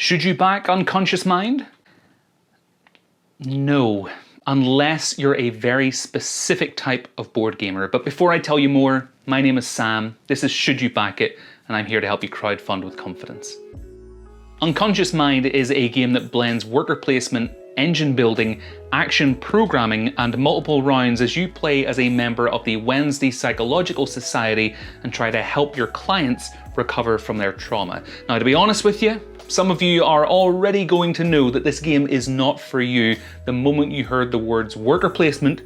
Should you back Unconscious Mind? No, unless you're a very specific type of board gamer. But before I tell you more, my name is Sam, this is Should You Back It, and I'm here to help you crowdfund with confidence. Unconscious Mind is a game that blends worker placement, engine building, action programming, and multiple rounds as you play as a member of the Wednesday Psychological Society and try to help your clients recover from their trauma. Now, to be honest with you, some of you are already going to know that this game is not for you the moment you heard the words worker placement,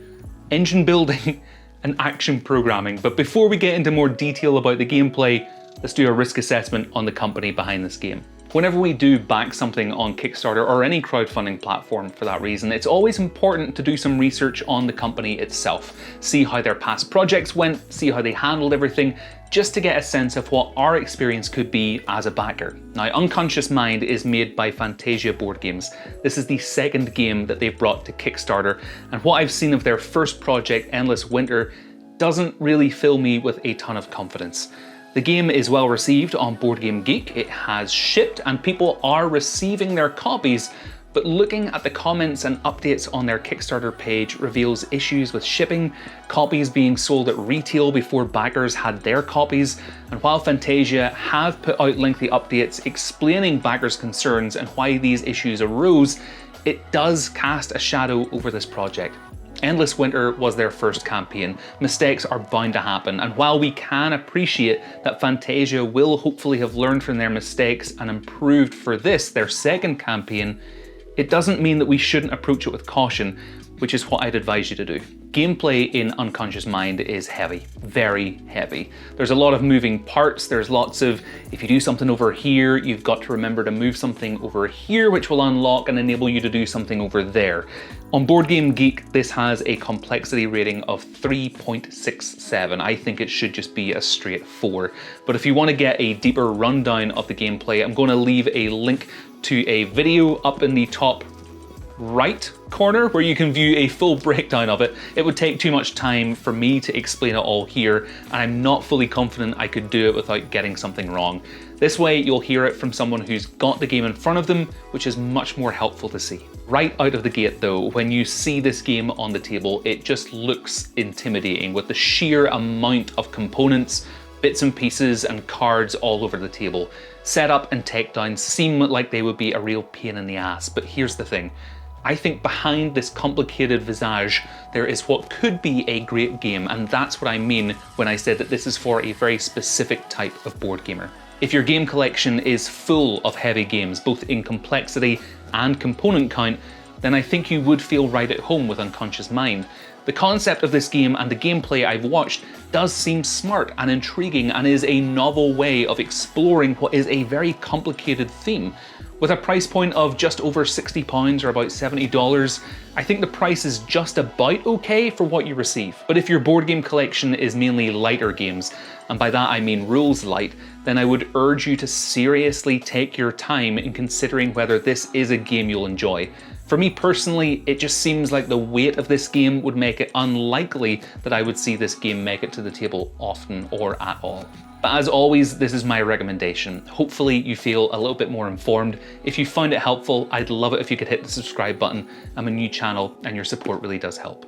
engine building, and action programming. But before we get into more detail about the gameplay, let's do a risk assessment on the company behind this game. Whenever we do back something on Kickstarter or any crowdfunding platform for that reason, it's always important to do some research on the company itself. See how their past projects went, see how they handled everything, just to get a sense of what our experience could be as a backer. Now, Unconscious Mind is made by Fantasia Board Games. This is the second game that they've brought to Kickstarter, and what I've seen of their first project, Endless Winter, doesn't really fill me with a ton of confidence. The game is well received on Board Game Geek, it has shipped and people are receiving their copies, but looking at the comments and updates on their Kickstarter page reveals issues with shipping, copies being sold at retail before backers had their copies, and while Fantasia have put out lengthy updates explaining backers' concerns and why these issues arose, it does cast a shadow over this project. Endless Winter was their first campaign. Mistakes are bound to happen, and while we can appreciate that Fantasia will hopefully have learned from their mistakes and improved for this, their second campaign, it doesn't mean that we shouldn't approach it with caution, which is what I'd advise you to do. Gameplay in Unconscious Mind is heavy, very heavy. There's a lot of moving parts, there's lots of, if you do something over here, you've got to remember to move something over here, which will unlock and enable you to do something over there. On Board Game Geek, this has a complexity rating of 3.67. I think it should just be a straight 4. But if you want to get a deeper rundown of the gameplay, I'm going to leave a link to a video up in the top right corner where you can view a full breakdown of it. It would take too much time for me to explain it all here, and I'm not fully confident I could do it without getting something wrong. This way you'll hear it from someone who's got the game in front of them, which is much more helpful to see. Right out of the gate though, when you see this game on the table, it just looks intimidating with the sheer amount of components, bits and pieces and cards all over the table. Setup and takedowns seem like they would be a real pain in the ass, but here's the thing. I think behind this complicated visage, there is what could be a great game, and that's what I mean when I said that this is for a very specific type of board gamer. If your game collection is full of heavy games, both in complexity and component count, then I think you would feel right at home with Unconscious Mind. The concept of this game and the gameplay I've watched does seem smart and intriguing and is a novel way of exploring what is a very complicated theme. With a price point of just over £60 or about $70, I think the price is just about okay for what you receive. But if your board game collection is mainly lighter games, and by that I mean rules light, then I would urge you to seriously take your time in considering whether this is a game you'll enjoy. For me personally, it just seems like the weight of this game would make it unlikely that I would see this game make it to the table often or at all. But as always, this is my recommendation. Hopefully you feel a little bit more informed. If you found it helpful, I'd love it if you could hit the subscribe button. I'm a new channel and your support really does help.